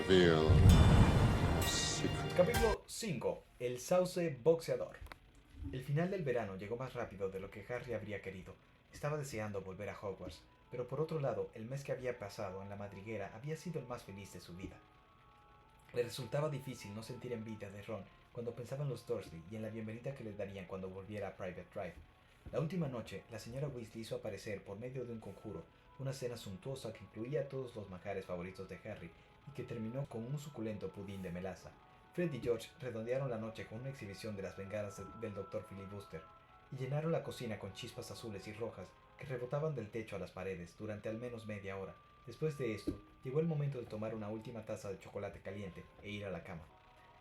reveal secret. Capítulo 5. El sauce boxeador. El final del verano llegó más rápido de lo que Harry habría querido. Estaba deseando volver a Hogwarts, pero por otro lado, el mes que había pasado en la madriguera había sido el más feliz de su vida. Le resultaba difícil no sentir envidia de Ron cuando pensaba en los Dursley y en la bienvenida que le darían cuando volviera a Private Drive. La última noche, la señora Weasley hizo aparecer, por medio de un conjuro, una cena suntuosa que incluía todos los manjares favoritos de Harry y que terminó con un suculento pudín de melaza. Fred y George redondearon la noche con una exhibición de las bengalas del Dr. Filibuster y llenaron la cocina con chispas azules y rojas que rebotaban del techo a las paredes durante al menos media hora. Después de esto, llegó el momento de tomar una última taza de chocolate caliente e ir a la cama.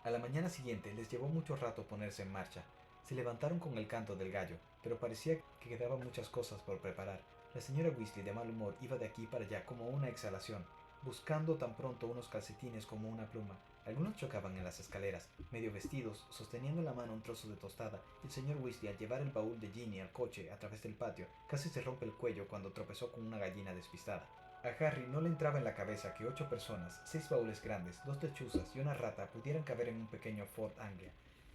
A la mañana siguiente les llevó mucho rato ponerse en marcha. Se levantaron con el canto del gallo, pero parecía que quedaban muchas cosas por preparar. La señora Weasley, de mal humor, iba de aquí para allá como una exhalación, buscando tan pronto unos calcetines como una pluma. Algunos chocaban en las escaleras, medio vestidos, sosteniendo en la mano un trozo de tostada. El señor Weasley, al llevar el baúl de Ginny al coche a través del patio, casi se rompe el cuello cuando tropezó con una gallina despistada. A Harry no le entraba en la cabeza que 8 personas, 6 baúles grandes, 2 lechuzas y una rata pudieran caber en un pequeño Ford Anglia.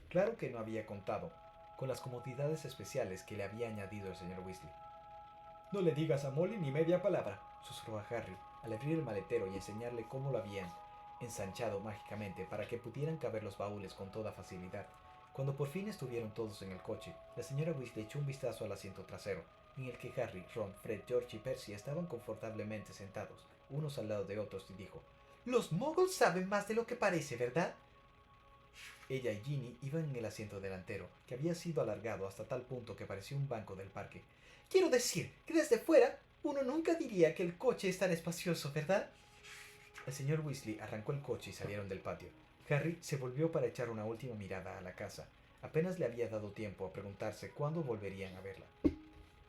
Claro que no había contado con las comodidades especiales que le había añadido el señor Weasley. No le digas a Molly ni media palabra, susurró a Harry al abrir el maletero y enseñarle cómo lo habían ensanchado mágicamente para que pudieran caber los baúles con toda facilidad. Cuando por fin estuvieron todos en el coche, la señora Weasley echó un vistazo al asiento trasero, en el que Harry, Ron, Fred, George y Percy estaban confortablemente sentados, unos al lado de otros, y dijo: «Los moguls saben más de lo que parece, ¿verdad?». Ella y Ginny iban en el asiento delantero, que había sido alargado hasta tal punto que parecía un banco del parque. «Quiero decir que desde fuera uno nunca diría que el coche es tan espacioso, ¿verdad?». El señor Weasley arrancó el coche y salieron del patio. Harry se volvió para echar una última mirada a la casa. Apenas le había dado tiempo a preguntarse cuándo volverían a verla.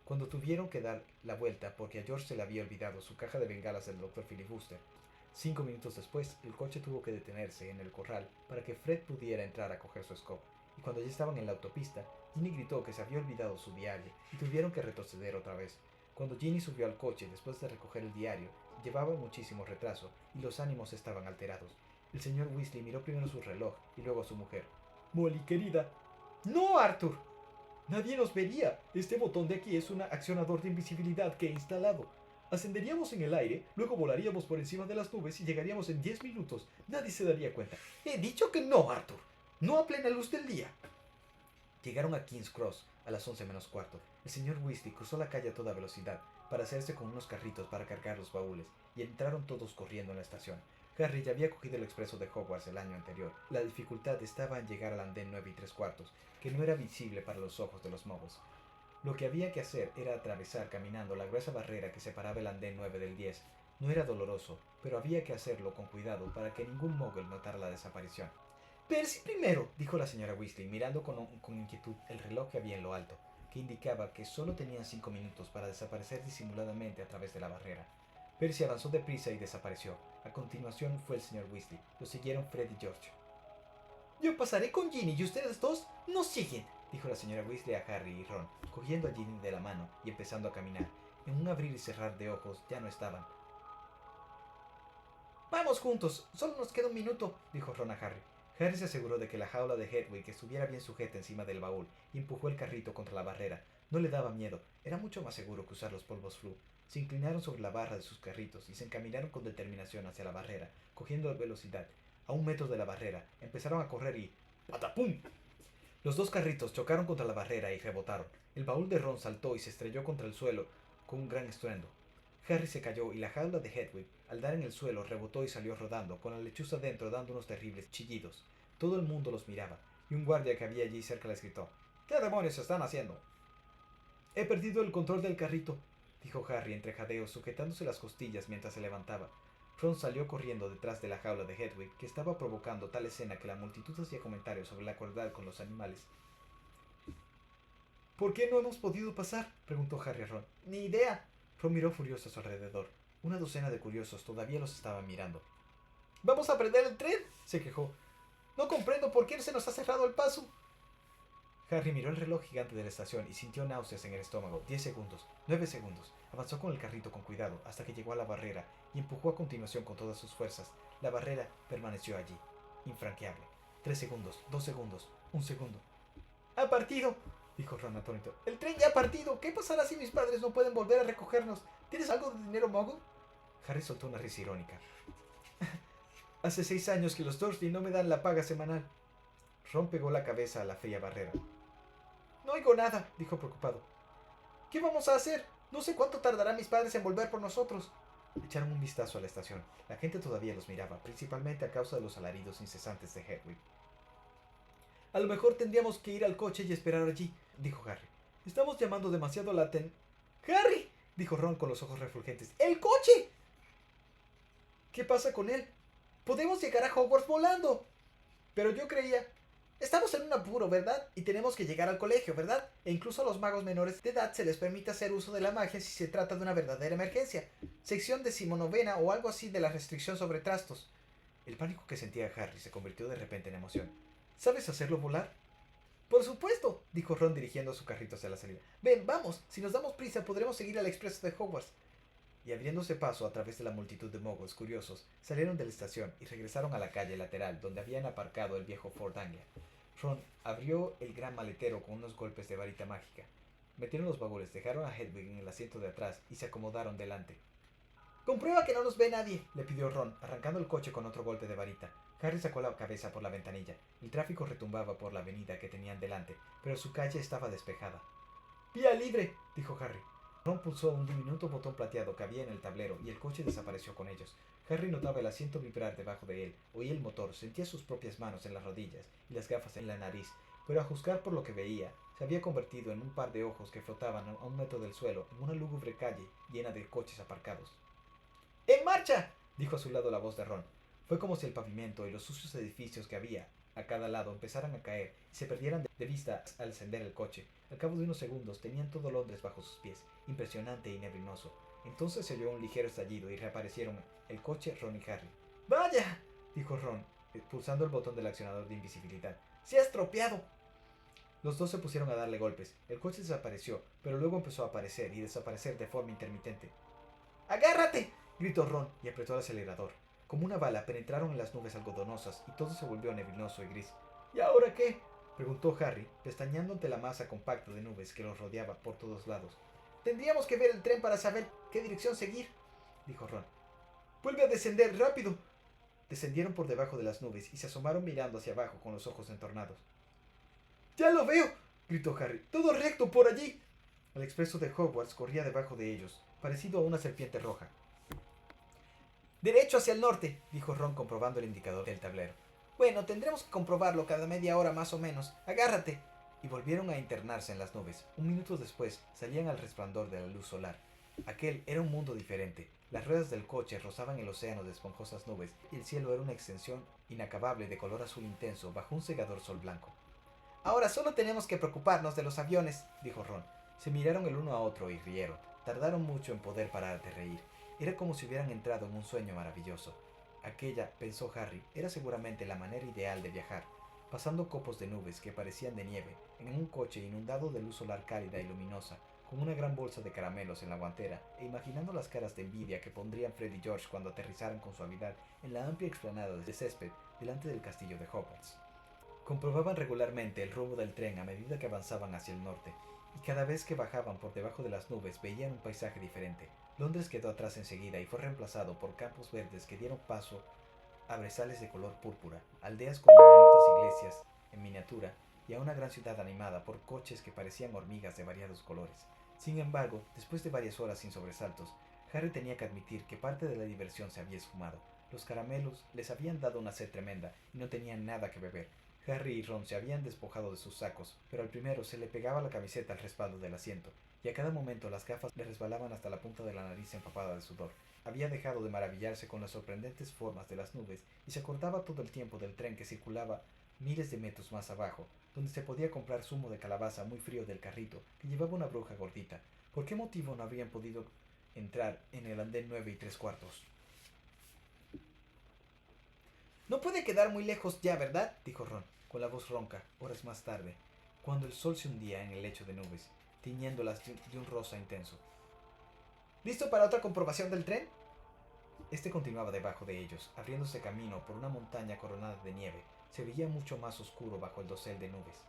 Cuando tuvieron que dar la vuelta porque a George se le había olvidado su caja de bengalas del Dr. Filibuster. 5 minutos después, el coche tuvo que detenerse en el corral para que Fred pudiera entrar a coger su escoba. Y cuando ya estaban en la autopista, Ginny gritó que se había olvidado su diario y tuvieron que retroceder otra vez. Cuando Ginny subió al coche después de recoger el diario, llevaba muchísimo retraso y los ánimos estaban alterados. El señor Weasley miró primero su reloj y luego a su mujer. «Molly, querida». «No, Arthur. Nadie nos vería. Este botón de aquí es un accionador de invisibilidad que he instalado. Ascenderíamos en el aire, luego volaríamos por encima de las nubes y llegaríamos en 10 minutos. Nadie se daría cuenta». «He dicho que no, Arthur. No a plena luz del día». Llegaron a King's Cross a las 11 menos cuarto. El señor Weasley cruzó la calle a toda velocidad para hacerse con unos carritos para cargar los baúles y entraron todos corriendo en la estación. Harry ya había cogido el expreso de Hogwarts el año anterior. La dificultad estaba en llegar al andén 9 3/4, que no era visible para los ojos de los muggles. Lo que había que hacer era atravesar caminando la gruesa barrera que separaba el andén 9 del 10. No era doloroso, pero había que hacerlo con cuidado para que ningún muggle notara la desaparición. «Percy primero», dijo la señora Weasley, mirando con inquietud el reloj que había en lo alto, que indicaba que solo tenían 5 minutos para desaparecer disimuladamente a través de la barrera. Percy avanzó deprisa y desapareció. A continuación fue el señor Weasley. Lo siguieron Fred y George. «Yo pasaré con Ginny y ustedes dos nos siguen», dijo la señora Weasley a Harry y Ron, cogiendo a Ginny de la mano y empezando a caminar. En un abrir y cerrar de ojos ya no estaban. «Vamos juntos, solo nos queda un minuto», dijo Ron a Harry. Harry se aseguró de que la jaula de Hedwig estuviera bien sujeta encima del baúl y empujó el carrito contra la barrera. No le daba miedo, era mucho más seguro que usar los polvos Floo. Se inclinaron sobre la barra de sus carritos y se encaminaron con determinación hacia la barrera, cogiendo velocidad. A 1 metro de la barrera, empezaron a correr y ¡patapum! Los dos carritos chocaron contra la barrera y rebotaron. El baúl de Ron saltó y se estrelló contra el suelo con un gran estruendo. Harry se cayó y la jaula de Hedwig, al dar en el suelo, rebotó y salió rodando, con la lechuza dentro dando unos terribles chillidos. Todo el mundo los miraba, y un guardia que había allí cerca les gritó: «¿Qué demonios están haciendo?». «He perdido el control del carrito», dijo Harry entre jadeos, sujetándose las costillas mientras se levantaba. Ron salió corriendo detrás de la jaula de Hedwig, que estaba provocando tal escena que la multitud hacía comentarios sobre la crueldad con los animales. «¿Por qué no hemos podido pasar?», preguntó Harry a Ron. «Ni idea». Ron miró furioso a su alrededor. Una docena de curiosos todavía los estaban mirando. «¿Vamos a perder el tren?», se quejó. «No comprendo por qué se nos ha cerrado el paso». Harry miró el reloj gigante de la estación y sintió náuseas en el estómago. 10 segundos, 9 segundos. Avanzó con el carrito con cuidado hasta que llegó a la barrera y empujó a continuación con todas sus fuerzas. La barrera permaneció allí, infranqueable. 3 segundos, 2 segundos, 1 segundo. ¡Ha partido!, dijo Ron atónito. ¡El tren ya ha partido! ¿Qué pasará si mis padres no pueden volver a recogernos? ¿Tienes algo de dinero, Muggle? Harry soltó una risa irónica. Hace 6 años que los Dursley no me dan la paga semanal. Ron pegó la cabeza a la fría barrera. No oigo nada, dijo preocupado. ¿Qué vamos a hacer? No sé cuánto tardarán mis padres en volver por nosotros. Echaron un vistazo a la estación. La gente todavía los miraba, principalmente a causa de los alaridos incesantes de Hedwig. A lo mejor tendríamos que ir al coche y esperar allí, dijo Harry. Estamos llamando demasiado la ¡Harry!, dijo Ron con los ojos refulgentes. ¡El coche! ¿Qué pasa con él? Podemos llegar a Hogwarts volando. Pero yo creía... Estamos en un apuro, ¿verdad? Y tenemos que llegar al colegio, ¿verdad? E incluso a los magos menores de edad se les permite hacer uso de la magia si se trata de una verdadera emergencia. Sección 19ª o algo así de la restricción sobre trastos. El pánico que sentía Harry se convirtió de repente en emoción. ¿Sabes hacerlo volar? Por supuesto, dijo Ron dirigiendo su carrito hacia la salida. Ven, vamos, si nos damos prisa podremos seguir al expreso de Hogwarts. Y abriéndose paso a través de la multitud de muggles curiosos, salieron de la estación y regresaron a la calle lateral donde habían aparcado el viejo Ford Anglia. Ron abrió el gran maletero con unos golpes de varita mágica. Metieron los baúles, dejaron a Hedwig en el asiento de atrás y se acomodaron delante. «Comprueba que no nos ve nadie», le pidió Ron, arrancando el coche con otro golpe de varita. Harry sacó la cabeza por la ventanilla. El tráfico retumbaba por la avenida que tenían delante, pero su calle estaba despejada. «¡Vía libre!», dijo Harry. Ron pulsó un diminuto botón plateado que había en el tablero y el coche desapareció con ellos. Harry notaba el asiento vibrar debajo de él, oía el motor, sentía sus propias manos en las rodillas y las gafas en la nariz, pero a juzgar por lo que veía, se había convertido en un par de ojos que flotaban a 1 metro del suelo en una lúgubre calle llena de coches aparcados. ¡En marcha!, dijo a su lado la voz de Ron. Fue como si el pavimento y los sucios edificios que había a cada lado empezaran a caer y se perdieran de vista al encender el coche. Al cabo de unos segundos tenían todo Londres bajo sus pies, impresionante y neblinoso. Entonces se oyó un ligero estallido y reaparecieron el coche, Ron y Harry. ¡Vaya!, dijo Ron, pulsando el botón del accionador de invisibilidad. ¡Se ha estropeado! Los dos se pusieron a darle golpes. El coche desapareció, pero luego empezó a aparecer y desaparecer de forma intermitente. ¡Agárrate!, gritó Ron y apretó el acelerador. Como una bala penetraron en las nubes algodonosas y todo se volvió neblinoso y gris. ¿Y ahora qué?, preguntó Harry, pestañeando ante la masa compacta de nubes que los rodeaba por todos lados. Tendríamos que ver el tren para saber qué dirección seguir, dijo Ron. ¡Vuelve a descender, rápido! Descendieron por debajo de las nubes y se asomaron mirando hacia abajo con los ojos entornados. ¡Ya lo veo!, gritó Harry. ¡Todo recto por allí! El expreso de Hogwarts corría debajo de ellos, parecido a una serpiente roja. «Derecho hacia el norte», dijo Ron comprobando el indicador del tablero. «Bueno, tendremos que comprobarlo cada media hora más o menos. ¡Agárrate!». Y volvieron a internarse en las nubes. 1 minuto después salían al resplandor de la luz solar. Aquel era un mundo diferente. Las ruedas del coche rozaban el océano de esponjosas nubes y el cielo era una extensión inacabable de color azul intenso bajo un cegador sol blanco. «Ahora solo tenemos que preocuparnos de los aviones», dijo Ron. Se miraron el uno a otro y rieron. Tardaron mucho en poder parar de reír. Era como si hubieran entrado en un sueño maravilloso. Aquella, pensó Harry, era seguramente la manera ideal de viajar, pasando copos de nubes que parecían de nieve, en un coche inundado de luz solar cálida y luminosa, con una gran bolsa de caramelos en la guantera, e imaginando las caras de envidia que pondrían Fred y George cuando aterrizaran con suavidad en la amplia explanada de césped delante del castillo de Hogwarts. Comprobaban regularmente el rumbo del tren a medida que avanzaban hacia el norte, y cada vez que bajaban por debajo de las nubes veían un paisaje diferente. Londres quedó atrás enseguida y fue reemplazado por campos verdes que dieron paso a brezales de color púrpura, aldeas con diminutas iglesias en miniatura y a una gran ciudad animada por coches que parecían hormigas de variados colores. Sin embargo, después de varias horas sin sobresaltos, Harry tenía que admitir que parte de la diversión se había esfumado. Los caramelos les habían dado una sed tremenda y no tenían nada que beber. Harry y Ron se habían despojado de sus sacos, pero al primero se le pegaba la camiseta al respaldo del asiento, y a cada momento las gafas le resbalaban hasta la punta de la nariz empapada de sudor. Había dejado de maravillarse con las sorprendentes formas de las nubes y se acordaba todo el tiempo del tren que circulaba miles de metros más abajo, donde se podía comprar zumo de calabaza muy frío del carrito que llevaba una bruja gordita. ¿Por qué motivo no habrían podido entrar en el andén 9 3/4? «No puede quedar muy lejos ya, ¿verdad?», dijo Ron, con la voz ronca, horas más tarde. cuando el sol se hundía en el lecho de nubes, tiñéndolas de un rosa intenso. ¿Listo para otra comprobación del tren? Este continuaba debajo de ellos, abriéndose camino por una montaña coronada de nieve. Se veía mucho más oscuro bajo el dosel de nubes.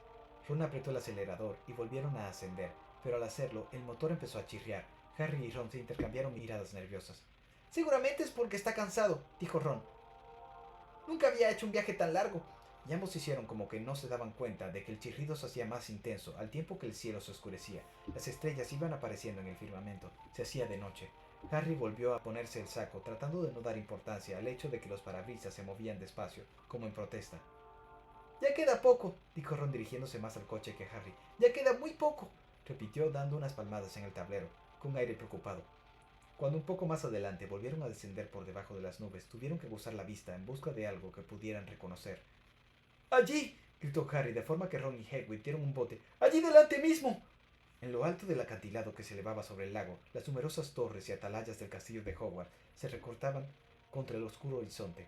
Ron apretó el acelerador y volvieron a ascender, pero al hacerlo, el motor empezó a chirriar. Harry y Ron se intercambiaron miradas nerviosas. Seguramente es porque está cansado, dijo Ron. Nunca había hecho un viaje tan largo. Y ambos hicieron como que no se daban cuenta de que el chirrido se hacía más intenso al tiempo que el cielo se oscurecía. Las estrellas iban apareciendo en el firmamento. Se hacía de noche. Harry volvió a ponerse el saco, tratando de no dar importancia al hecho de que los parabrisas se movían despacio, como en protesta. Ya queda poco, dijo Ron dirigiéndose más al coche que Harry. Ya queda muy poco, repitió dando unas palmadas en el tablero, con aire preocupado. Cuando un poco más adelante volvieron a descender por debajo de las nubes, tuvieron que gozar la vista en busca de algo que pudieran reconocer. ¡Allí! Gritó Harry, de forma que Ron y Hagrid dieron un bote. ¡Allí delante mismo! En lo alto del acantilado que se elevaba sobre el lago, las numerosas torres y atalayas del castillo de Hogwarts se recortaban contra el oscuro horizonte.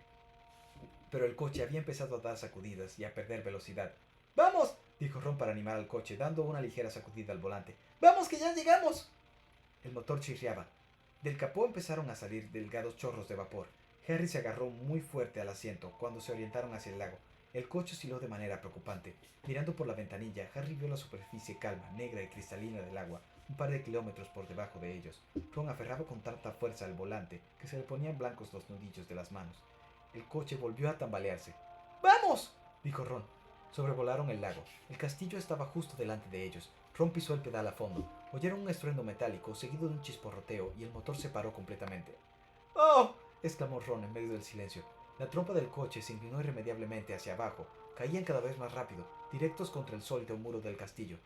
Pero el coche había empezado a dar sacudidas y a perder velocidad. ¡Vamos! Dijo Ron para animar al coche, dando una ligera sacudida al volante. ¡Vamos, que ya llegamos! El motor chirriaba. Del capó empezaron a salir delgados chorros de vapor. Harry se agarró muy fuerte al asiento cuando se orientaron hacia el lago. El coche osciló de manera preocupante. Mirando por la ventanilla, Harry vio la superficie calma, negra y cristalina del agua, un par de kilómetros por debajo de ellos. Ron aferraba con tanta fuerza al volante que se le ponían blancos los nudillos de las manos. El coche volvió a tambalearse. ¡Vamos! Dijo Ron. Sobrevolaron el lago. El castillo estaba justo delante de ellos. Ron pisó el pedal a fondo. Oyeron un estruendo metálico seguido de un chisporroteo y el motor se paró completamente. ¡Oh! Exclamó Ron en medio del silencio. La trompa del coche se inclinó irremediablemente hacia abajo. Caían cada vez más rápido, directos contra el sólido muro del castillo.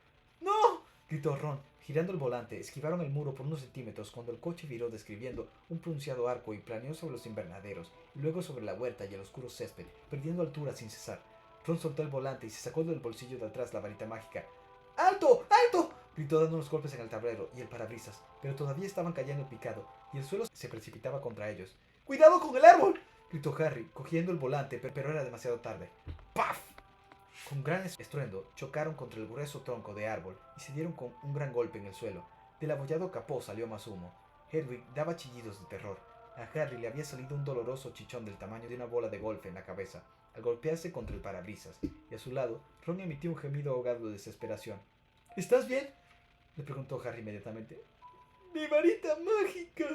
¡No! Gritó Ron. Girando el volante, esquivaron el muro por unos centímetros cuando el coche viró describiendo un pronunciado arco y planeó sobre los invernaderos, y luego sobre la huerta y el oscuro césped, perdiendo altura sin cesar. Ron soltó el volante y se sacó del bolsillo de atrás la varita mágica. ¡Alto! ¡Alto! Gritó dando unos golpes en el tablero y el parabrisas, pero todavía estaban cayendo en picado, y el suelo se precipitaba contra ellos. ¡Cuidado con el árbol! Gritó Harry, cogiendo el volante, pero era demasiado tarde. ¡Paf! Con gran estruendo, chocaron contra el grueso tronco de árbol y se dieron con un gran golpe en el suelo. Del abollado capó salió más humo. Hedwig daba chillidos de terror. A Harry le había salido un doloroso chichón del tamaño de una bola de golf en la cabeza, al golpearse contra el parabrisas, y a su lado, Ron emitió un gemido ahogado de desesperación. ¿Estás bien? Le preguntó Harry inmediatamente. ¡Mi varita mágica!,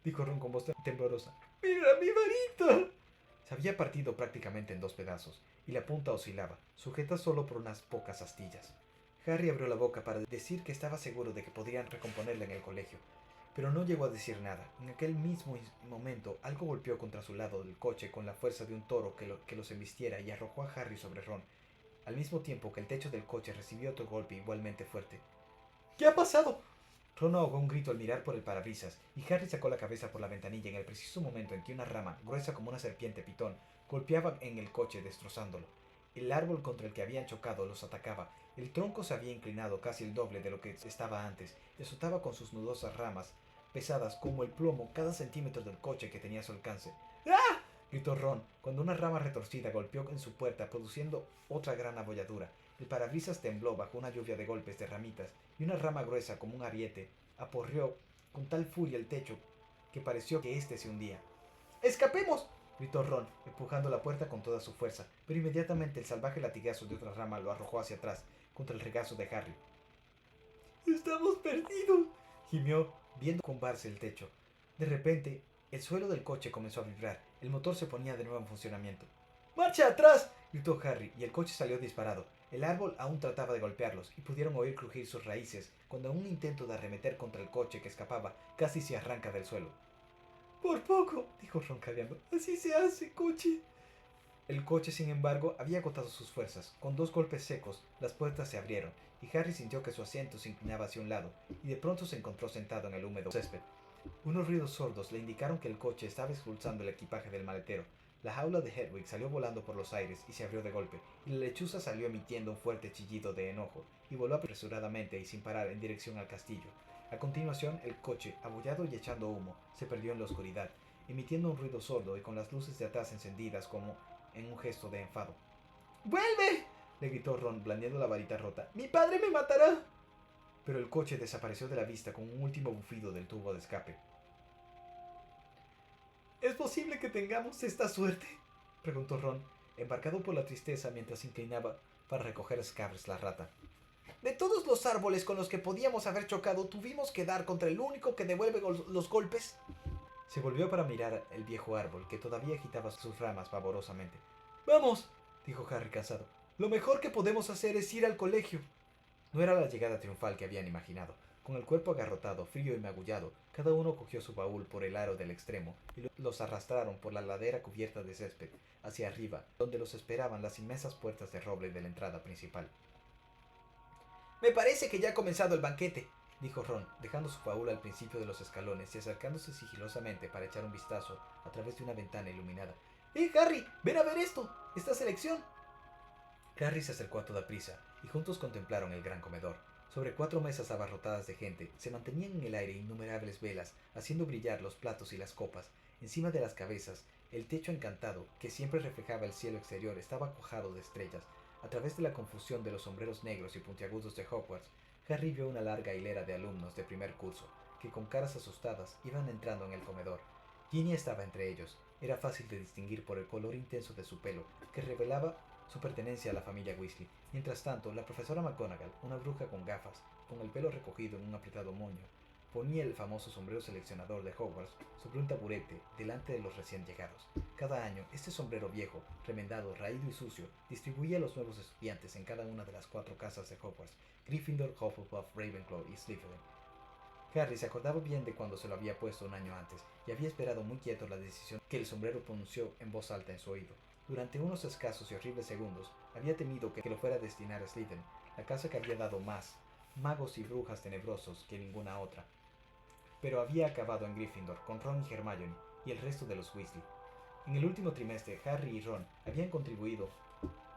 dijo Ron con voz temblorosa. ¡Mira mi varita! Se había partido prácticamente en dos pedazos, y la punta oscilaba, sujeta solo por unas pocas astillas. Harry abrió la boca para decir que estaba seguro de que podrían recomponerla en el colegio, pero no llegó a decir nada. En aquel mismo momento, algo golpeó contra su lado del coche con la fuerza de un toro que los embistiera y arrojó a Harry sobre Ron, al mismo tiempo que el techo del coche recibió otro golpe igualmente fuerte. ¿Qué ha pasado? Ron ahogó un grito al mirar por el parabrisas, y Harry sacó la cabeza por la ventanilla en el preciso momento en que una rama, gruesa como una serpiente pitón, golpeaba en el coche destrozándolo. El árbol contra el que habían chocado los atacaba. El tronco se había inclinado casi el doble de lo que estaba antes, y azotaba con sus nudosas ramas, pesadas como el plomo, cada centímetro del coche que tenía a su alcance. ¡Ah! Gritó Ron, cuando una rama retorcida golpeó en su puerta, produciendo otra gran abolladura. El parabrisas tembló bajo una lluvia de golpes de ramitas, y una rama gruesa como un ariete aporreó con tal furia el techo que pareció que éste se hundía. ¡Escapemos!, gritó Ron, empujando la puerta con toda su fuerza, pero inmediatamente el salvaje latigazo de otra rama lo arrojó hacia atrás, contra el regazo de Harry. ¡Estamos perdidos!, gimió, viendo combarse el techo. De repente, el suelo del coche comenzó a vibrar. El motor se ponía de nuevo en funcionamiento. ¡Marcha atrás!, gritó Harry, y el coche salió disparado. El árbol aún trataba de golpearlos, y pudieron oír crujir sus raíces, cuando un intento de arremeter contra el coche que escapaba casi se arranca del suelo. Por poco, dijo Ron cadeando. Así se hace, coche. El coche, sin embargo, había agotado sus fuerzas. Con dos golpes secos, las puertas se abrieron, y Harry sintió que su asiento se inclinaba hacia un lado, y de pronto se encontró sentado en el húmedo césped. Unos ruidos sordos le indicaron que el coche estaba expulsando el equipaje del maletero. La jaula de Hedwig salió volando por los aires y se abrió de golpe, y la lechuza salió emitiendo un fuerte chillido de enojo, y voló apresuradamente y sin parar en dirección al castillo. A continuación, el coche, abollado y echando humo, se perdió en la oscuridad, emitiendo un ruido sordo y con las luces de atrás encendidas como en un gesto de enfado. ¡Vuelve!, le gritó Ron blandiendo la varita rota. ¡Mi padre me matará! Pero el coche desapareció de la vista con un último bufido del tubo de escape. ¿Es posible que tengamos esta suerte?, preguntó Ron, embarcado por la tristeza mientras se inclinaba para recoger a Scabbers la rata. De todos los árboles con los que podíamos haber chocado, tuvimos que dar contra el único que devuelve los golpes. Se volvió para mirar el viejo árbol, que todavía agitaba sus ramas vaporosamente. ¡Vamos!, dijo Harry cansado. Lo mejor que podemos hacer es ir al colegio. No era la llegada triunfal que habían imaginado. Con el cuerpo agarrotado, frío y magullado, cada uno cogió su baúl por el aro del extremo y los arrastraron por la ladera cubierta de césped hacia arriba, donde los esperaban las inmensas puertas de roble de la entrada principal. Me parece que ya ha comenzado el banquete, dijo Ron, dejando su baúl al principio de los escalones y acercándose sigilosamente para echar un vistazo a través de una ventana iluminada. Harry! ¡Ven a ver esto! ¡Esta selección! Harry se acercó a toda prisa y juntos contemplaron el gran comedor. Sobre 4 mesas abarrotadas de gente se mantenían en el aire innumerables velas, haciendo brillar los platos y las copas. Encima de las cabezas, el techo encantado, que siempre reflejaba el cielo exterior, estaba cuajado de estrellas. A través de la confusión de los sombreros negros y puntiagudos de Hogwarts, Harry vio una larga hilera de alumnos de primer curso, que con caras asustadas iban entrando en el comedor. Ginny estaba entre ellos. Era fácil de distinguir por el color intenso de su pelo, que revelaba su pertenencia a la familia Weasley. Mientras tanto, la profesora McGonagall, una bruja con gafas, con el pelo recogido en un apretado moño, ponía el famoso sombrero seleccionador de Hogwarts sobre un taburete delante de los recién llegados. Cada año, este sombrero viejo, remendado, raído y sucio, distribuía a los nuevos estudiantes en cada una de las 4 casas de Hogwarts: Gryffindor, Hufflepuff, Ravenclaw y Slytherin. Harry se acordaba bien de cuando se lo había puesto un año antes, y había esperado muy quieto la decisión que el sombrero pronunció en voz alta en su oído. Durante unos escasos y horribles segundos, había temido que lo fuera a destinar a Slytherin, la casa que había dado más magos y brujas tenebrosos que ninguna otra. Pero había acabado en Gryffindor, con Ron y Hermione, y el resto de los Weasley. En el último trimestre, Harry y Ron habían contribuido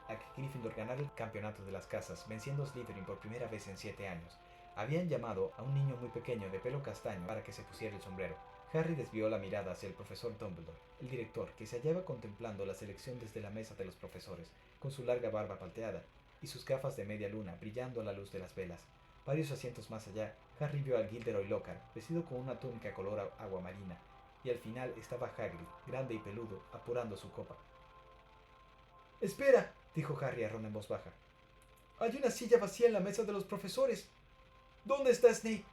a que Gryffindor ganara el campeonato de las casas, venciendo a Slytherin por primera vez en 7 años. Habían llamado a un niño muy pequeño de pelo castaño para que se pusiera el sombrero. Harry desvió la mirada hacia el profesor Dumbledore, el director, que se hallaba contemplando la selección desde la mesa de los profesores, con su larga barba palteada y sus gafas de media luna brillando a la luz de las velas. Varios asientos más allá, Harry vio al Gilderoy Lockhart, vestido con una túnica color aguamarina, y al final estaba Hagrid, grande y peludo, apurando su copa. ¡Espera!, dijo Harry a Ron en voz baja. Hay una silla vacía en la mesa de los profesores. ¿Dónde está Snape?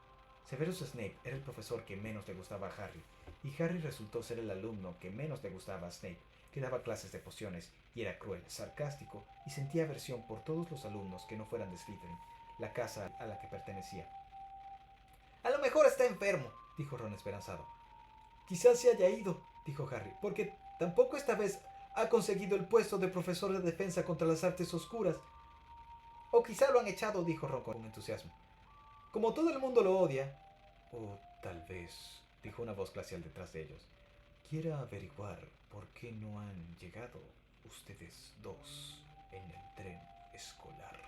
Severus Snape era el profesor que menos le gustaba a Harry, y Harry resultó ser el alumno que menos le gustaba a Snape, que daba clases de pociones, y era cruel, sarcástico, y sentía aversión por todos los alumnos que no fueran de Slytherin, la casa a la que pertenecía. A lo mejor está enfermo, dijo Ron esperanzado. Quizás se haya ido, dijo Harry, porque tampoco esta vez ha conseguido el puesto de profesor de defensa contra las artes oscuras. O quizá lo han echado, dijo Ron con entusiasmo. Como todo el mundo lo odia. O tal vez, dijo una voz glacial detrás de ellos, quiera averiguar por qué no han llegado ustedes dos en el tren escolar.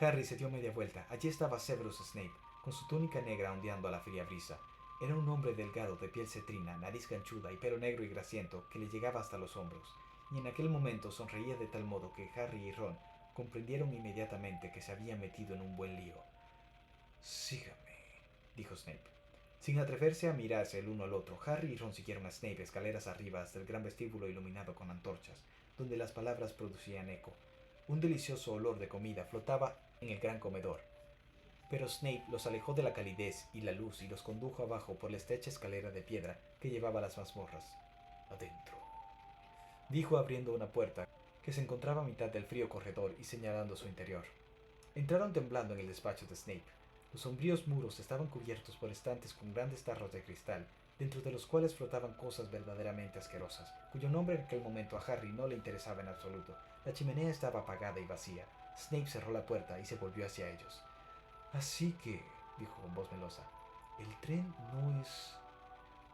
Harry se dio media vuelta. Allí estaba Severus Snape, con su túnica negra ondeando a la fría brisa. Era un hombre delgado, de piel cetrina, nariz ganchuda y pelo negro y grasiento que le llegaba hasta los hombros, y en aquel momento sonreía de tal modo que Harry y Ron comprendieron inmediatamente que se había metido en un buen lío. Sígame, dijo Snape. Sin atreverse a mirarse el uno al otro, Harry y Ron siguieron a Snape escaleras arriba hasta el gran vestíbulo iluminado con antorchas, donde las palabras producían eco. Un delicioso olor de comida flotaba en el gran comedor, pero Snape los alejó de la calidez y la luz y los condujo abajo por la estrecha escalera de piedra que llevaba a las mazmorras. Adentro, dijo abriendo una puerta que se encontraba a mitad del frío corredor y señalando su interior. Entraron temblando en el despacho de Snape. Los sombríos muros estaban cubiertos por estantes con grandes tarros de cristal, dentro de los cuales flotaban cosas verdaderamente asquerosas, cuyo nombre en aquel momento a Harry no le interesaba en absoluto. La chimenea estaba apagada y vacía. Snape cerró la puerta y se volvió hacia ellos. Así que, dijo con voz melosa, el tren no es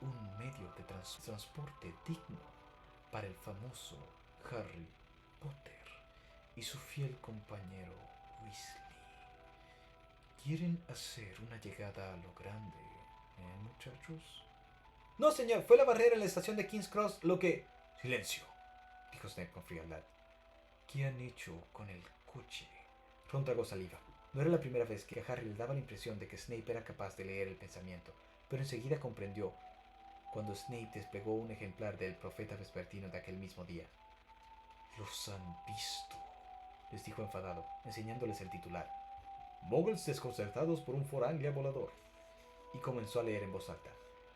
un medio de transporte digno para el famoso Harry Potter y su fiel compañero Weasley. ¿Quieren hacer una llegada a lo grande, muchachos? No, señor, fue la barrera en la estación de King's Cross lo que... Silencio, dijo Snape con frialdad. ¿Qué han hecho con el coche. Ron tragó saliva. No era la primera vez que a Harry le daba la impresión de que Snape era capaz de leer el pensamiento, pero enseguida comprendió cuando Snape desplegó un ejemplar del Profeta Vespertino de aquel mismo día. «Los han visto», les dijo enfadado, enseñándoles el titular. «Muggles desconcertados por un foránea volador». Y comenzó a leer en voz alta.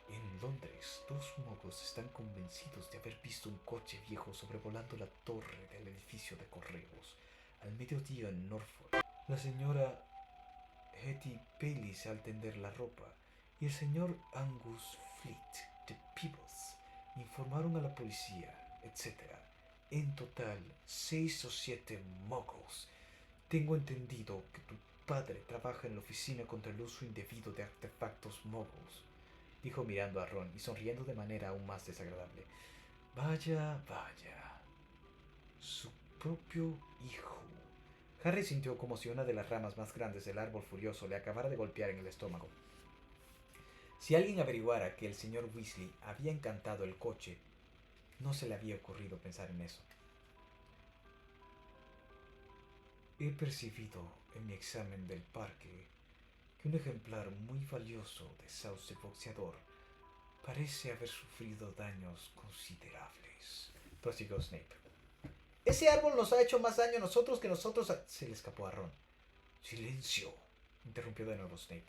«En Londres, dos muggles están convencidos de haber visto un coche viejo sobrevolando la torre del edificio de correos al mediodía en Norfolk. La señora Hetty Baylis al tender la ropa y el señor Angus Fleet de Peebles informaron a la policía, etc. En total, 6 o 7 muggles. Tengo entendido que tu padre trabaja en la oficina contra el uso indebido de artefactos muggles», dijo mirando a Ron y sonriendo de manera aún más desagradable. «Vaya, vaya. Su propio hijo». Harry sintió como si una de las ramas más grandes del árbol furioso le acabara de golpear en el estómago. Si alguien averiguara que el señor Weasley había encantado el coche, no se le había ocurrido pensar en eso. «He percibido en mi examen del parque que un ejemplar muy valioso de sauce boxeador parece haber sufrido daños considerables», prosiguió Snape. «Ese árbol nos ha hecho más daño a nosotros que nosotros a...» Se le escapó a Ron. «Silencio», interrumpió de nuevo Snape.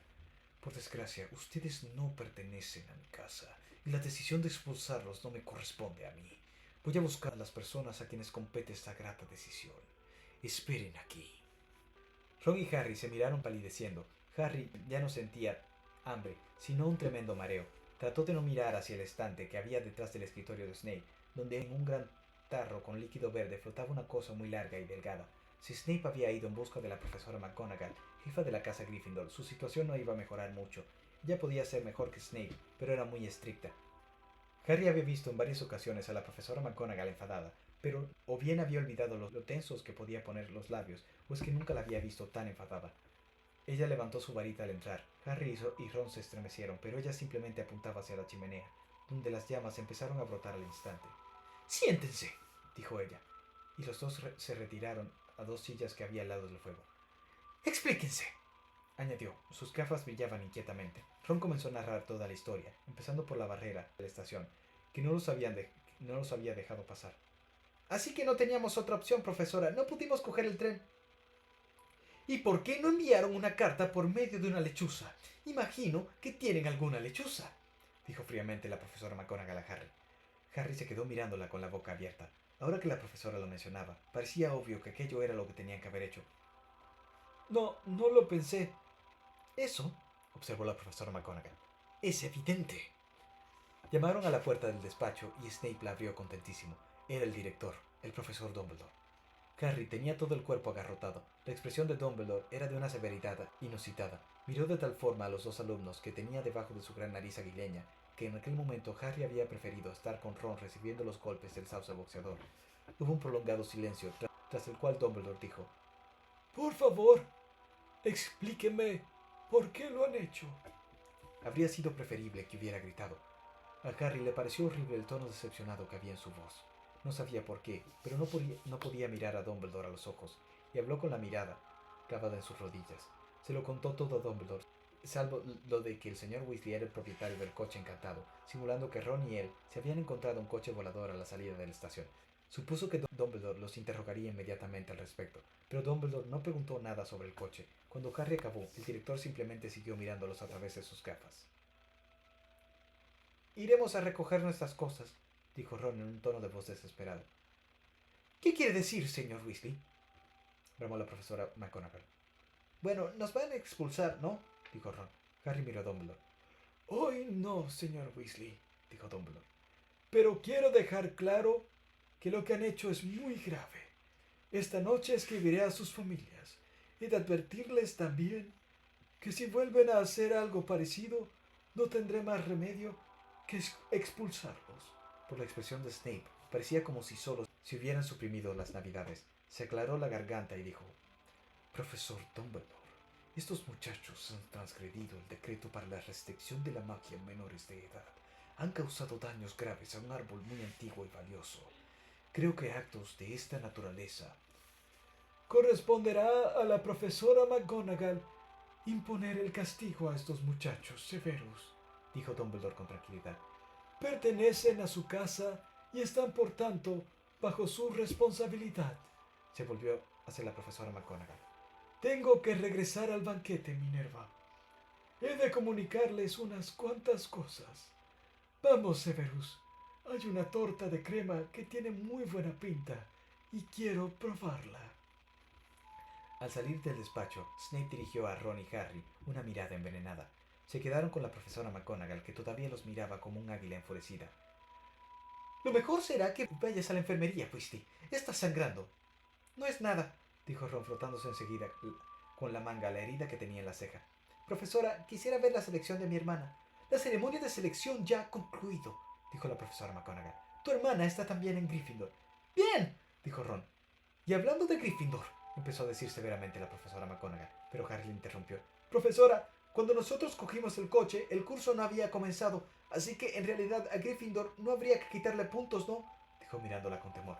«Por desgracia, ustedes no pertenecen a mi casa y la decisión de expulsarlos no me corresponde a mí. Voy a buscar a las personas a quienes compete esta grata decisión. Esperen aquí». Ron y Harry se miraron palideciendo. Harry ya no sentía hambre, sino un tremendo mareo. Trató de no mirar hacia el estante que había detrás del escritorio de Snape, donde en un gran tarro con líquido verde flotaba una cosa muy larga y delgada. Si Snape había ido en busca de la profesora McGonagall, jefa de la casa Gryffindor, su situación no iba a mejorar mucho. Ella podía ser mejor que Snape, pero era muy estricta. Harry había visto en varias ocasiones a la profesora McGonagall enfadada, pero o bien había olvidado lo tensos que podía poner los labios, o es que nunca la había visto tan enfadada. Ella levantó su varita al entrar. Harry y Ron se estremecieron, pero ella simplemente apuntaba hacia la chimenea, donde las llamas empezaron a brotar al instante. «Siéntense», dijo ella, y los dos se retiraron a 2 sillas que había al lado del fuego. «Explíquense», añadió. Sus gafas brillaban inquietamente. Ron comenzó a narrar toda la historia, empezando por la barrera de la estación, que no los había dejado pasar. «Así que no teníamos otra opción, profesora. No pudimos coger el tren». «¿Y por qué no enviaron una carta por medio de una lechuza? Imagino que tienen alguna lechuza», dijo fríamente la profesora McGonagall a Harry. Harry se quedó mirándola con la boca abierta. Ahora que la profesora lo mencionaba, parecía obvio que aquello era lo que tenían que haber hecho. «No lo pensé». «Eso», observó la profesora McGonagall, «es evidente». Llamaron a la puerta del despacho y Snape la abrió contentísimo. Era el director, el profesor Dumbledore. Harry tenía todo el cuerpo agarrotado. La expresión de Dumbledore era de una severidad inusitada. Miró de tal forma a los 2 alumnos que tenía debajo de su gran nariz aguileña que en aquel momento Harry había preferido estar con Ron recibiendo los golpes del sauce boxeador. Hubo un prolongado silencio, tras el cual Dumbledore dijo: «Por favor, explíqueme por qué lo han hecho». Habría sido preferible que hubiera gritado. A Harry le pareció horrible el tono decepcionado que había en su voz. No sabía por qué, pero no podía mirar a Dumbledore a los ojos, y habló con la mirada clavada en sus rodillas. Se lo contó todo a Dumbledore, salvo lo de que el señor Weasley era el propietario del coche encantado, simulando que Ron y él se habían encontrado un coche volador a la salida de la estación. Supuso que Dumbledore los interrogaría inmediatamente al respecto, pero Dumbledore no preguntó nada sobre el coche. Cuando Harry acabó, el director simplemente siguió mirándolos a través de sus gafas. «Iremos a recoger nuestras cosas», dijo Ron en un tono de voz desesperado. «¿Qué quiere decir, señor Weasley?», bramó la profesora McGonagall. «Bueno, nos van a expulsar, ¿no?», dijo Ron. Harry miró a Dumbledore. «Hoy no, señor Weasley», dijo Dumbledore. «Pero quiero dejar claro que lo que han hecho es muy grave. Esta noche escribiré a sus familias y de advertirles también que si vuelven a hacer algo parecido, no tendré más remedio que expulsarlos». Por la expresión de Snape, parecía como si solo se hubieran suprimido las navidades. Se aclaró la garganta y dijo: «Profesor Dumbledore, estos muchachos han transgredido el decreto para la restricción de la magia en menores de edad. Han causado daños graves a un árbol muy antiguo y valioso. Creo que actos de esta naturaleza corresponderá a la profesora McGonagall imponer el castigo a estos muchachos, Severus, dijo Dumbledore con tranquilidad. Pertenecen a su casa y están, por tanto, bajo su responsabilidad. Se volvió hacia la profesora McGonagall. Tengo que regresar al banquete, Minerva. He de comunicarles unas cuantas cosas. Vamos, Severus. Hay una torta de crema que tiene muy buena pinta y quiero probarla. Al salir del despacho, Snape dirigió a Ron y Harry una mirada envenenada. Se quedaron con la profesora McGonagall, que todavía los miraba como un águila enfurecida. Lo mejor será que vayas a la enfermería, Weasley. Estás sangrando. No es nada, dijo Ron, frotándose enseguida con la manga la herida que tenía en la ceja. Profesora, quisiera ver la selección de mi hermana. La ceremonia de selección ya ha concluido, dijo la profesora McGonagall. Tu hermana está también en Gryffindor. ¡Bien!, dijo Ron. Y hablando de Gryffindor, empezó a decir severamente la profesora McGonagall, pero Harry le interrumpió. Profesora, cuando nosotros cogimos el coche, el curso no había comenzado, así que en realidad a Gryffindor no habría que quitarle puntos, ¿no?, dijo mirándola con temor.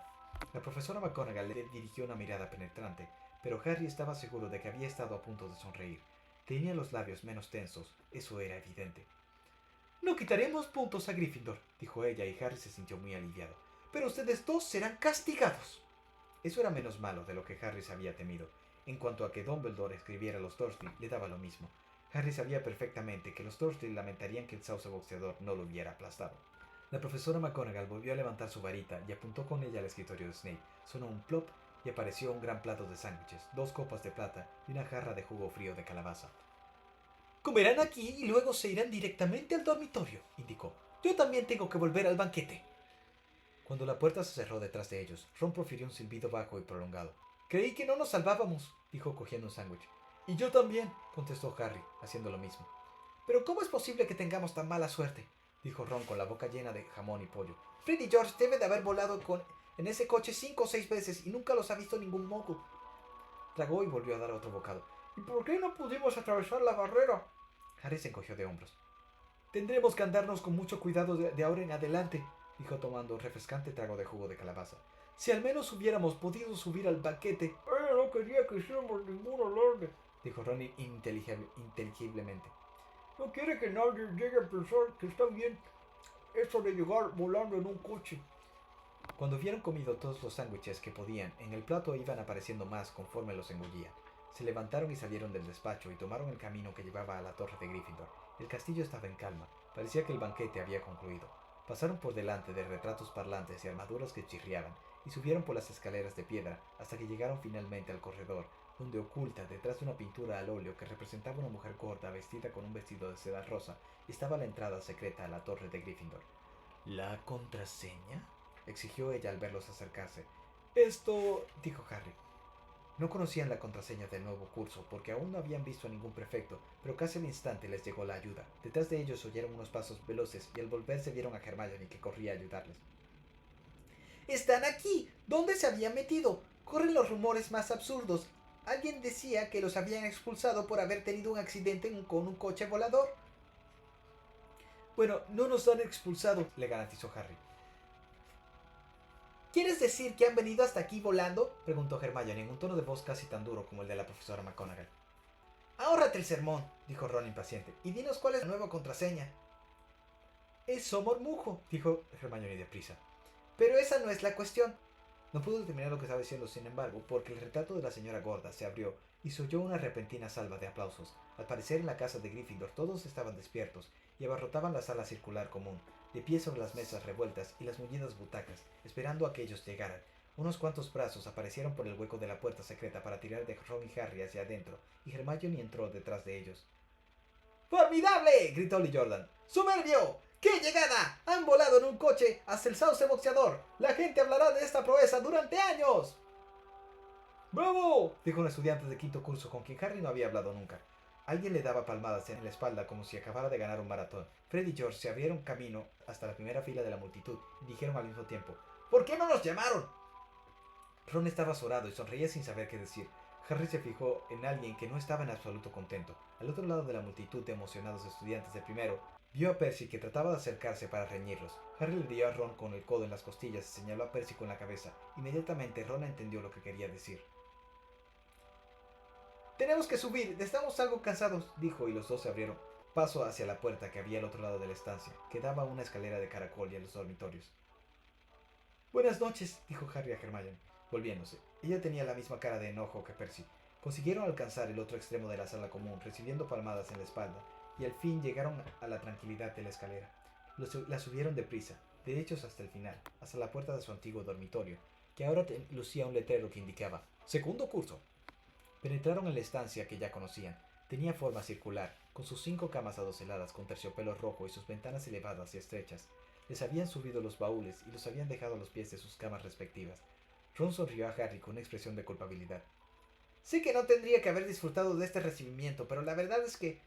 La profesora McGonagall le dirigió una mirada penetrante, pero Harry estaba seguro de que había estado a punto de sonreír. Tenía los labios menos tensos, eso era evidente. No quitaremos puntos a Gryffindor, dijo ella, y Harry se sintió muy aliviado. Pero ustedes dos serán castigados. Eso era menos malo de lo que Harry se había temido. En cuanto a que Dumbledore escribiera a los Dursley, le daba lo mismo. Harry sabía perfectamente que los Dursley lamentarían que el sauce boxeador no lo hubiera aplastado. La profesora McGonagall volvió a levantar su varita y apuntó con ella al escritorio de Snape. Sonó un plop y apareció un gran plato de sándwiches, 2 copas de plata y una jarra de jugo frío de calabaza. Comerán aquí y luego se irán directamente al dormitorio, indicó. Yo también tengo que volver al banquete. Cuando la puerta se cerró detrás de ellos, Ron profirió un silbido bajo y prolongado. Creí que no nos salvábamos, dijo cogiendo un sándwich. Y yo también, contestó Harry, haciendo lo mismo. Pero ¿cómo es posible que tengamos tan mala suerte?, dijo Ron con la boca llena de jamón y pollo. Fred y George deben de haber volado en ese coche 5 o 6 veces y nunca los ha visto ningún moco. Tragó y volvió a dar otro bocado. ¿Y por qué no pudimos atravesar la barrera? Harry se encogió de hombros. Tendremos que andarnos con mucho cuidado de ahora en adelante, dijo tomando un refrescante trago de jugo de calabaza. Si al menos hubiéramos podido subir al banquete. Ella no quería que hiciéramos ningún alarde, dijo Ron inteligiblemente. No quiere que nadie llegue a pensar que está bien eso de llegar volando en un coche. Cuando hubieron comido todos los sándwiches que podían, en el plato iban apareciendo más conforme los engullían. Se levantaron y salieron del despacho y tomaron el camino que llevaba a la torre de Gryffindor. El castillo estaba en calma. Parecía que el banquete había concluido. Pasaron por delante de retratos parlantes y armaduras que chirriaban, y subieron por las escaleras de piedra hasta que llegaron finalmente al corredor, donde oculta detrás de una pintura al óleo que representaba una mujer gorda vestida con un vestido de seda rosa, estaba la entrada secreta a la torre de Gryffindor. ¿La contraseña?, exigió ella al verlos acercarse. Esto, dijo Harry. No conocían la contraseña del nuevo curso, porque aún no habían visto a ningún prefecto, pero casi al instante les llegó la ayuda. Detrás de ellos oyeron unos pasos veloces y al volverse vieron a Hermione, que corría a ayudarles. ¡Están aquí! ¿Dónde se habían metido? Corren los rumores más absurdos. Alguien decía que los habían expulsado por haber tenido un accidente con un coche volador. Bueno, no nos han expulsado, le garantizó Harry. ¿Quieres decir que han venido hasta aquí volando?, preguntó Hermione en un tono de voz casi tan duro como el de la profesora McGonagall. Ahórrate el sermón, dijo Ron impaciente, y dinos cuál es la nueva contraseña. Es Somormujo, dijo Hermione deprisa. Pero esa no es la cuestión. No pudo terminar lo que estaba diciendo, sin embargo, porque el retrato de la señora gorda se abrió y se oyó una repentina salva de aplausos. Al parecer en la casa de Gryffindor todos estaban despiertos y abarrotaban la sala circular común, de pie sobre las mesas revueltas y las mullidas butacas, esperando a que ellos llegaran. Unos cuantos brazos aparecieron por el hueco de la puerta secreta para tirar de Ron y Harry hacia adentro, y Hermione entró detrás de ellos. ¡Formidable!, gritó Lee Jordan. ¡Soberbio! ¡Qué llegada! Han volado en un coche hasta el sauce boxeador. La gente hablará de esta proeza durante años. ¡Bravo!, dijo un estudiante de quinto curso con quien Harry no había hablado nunca. Alguien le daba palmadas en la espalda como si acabara de ganar un maratón. Fred y George se abrieron camino hasta la primera fila de la multitud y dijeron al mismo tiempo: ¿Por qué no nos llamaron? Ron estaba azorado y sonreía sin saber qué decir. Harry se fijó en alguien que no estaba en absoluto contento. Al otro lado de la multitud de emocionados estudiantes de primero, vio a Percy, que trataba de acercarse para reñirlos. Harry le dio a Ron con el codo en las costillas y señaló a Percy con la cabeza. Inmediatamente Ron entendió lo que quería decir. Tenemos que subir, estamos algo cansados, dijo, y los dos se abrieron paso hacia la puerta que había al otro lado de la estancia, que daba a una escalera de caracol y a los dormitorios. Buenas noches, dijo Harry a Hermione, volviéndose. Ella tenía la misma cara de enojo que Percy. Consiguieron alcanzar el otro extremo de la sala común, recibiendo palmadas en la espalda, y al fin llegaron a la tranquilidad de la escalera. La subieron deprisa, derechos hasta el final, hasta la puerta de su antiguo dormitorio, que ahora lucía un letrero que indicaba «Segundo curso». Penetraron en la estancia que ya conocían. Tenía forma circular, con sus 5 camas adoseladas con terciopelo rojo y sus ventanas elevadas y estrechas. Les habían subido los baúles y los habían dejado a los pies de sus camas respectivas. Ron sonrió a Harry con una expresión de culpabilidad. Sé que no tendría que haber disfrutado de este recibimiento, pero la verdad es que...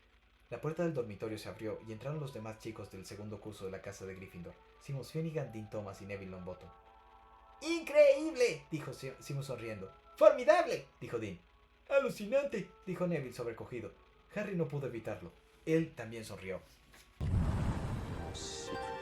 La puerta del dormitorio se abrió y entraron los demás chicos del segundo curso de la casa de Gryffindor, Seamus Finnegan, Dean Thomas y Neville Longbottom. ¡Increíble!, dijo Seamus sonriendo. ¡Formidable!, dijo Dean. ¡Alucinante!, dijo Neville sobrecogido. Harry no pudo evitarlo. Él también sonrió. Secret.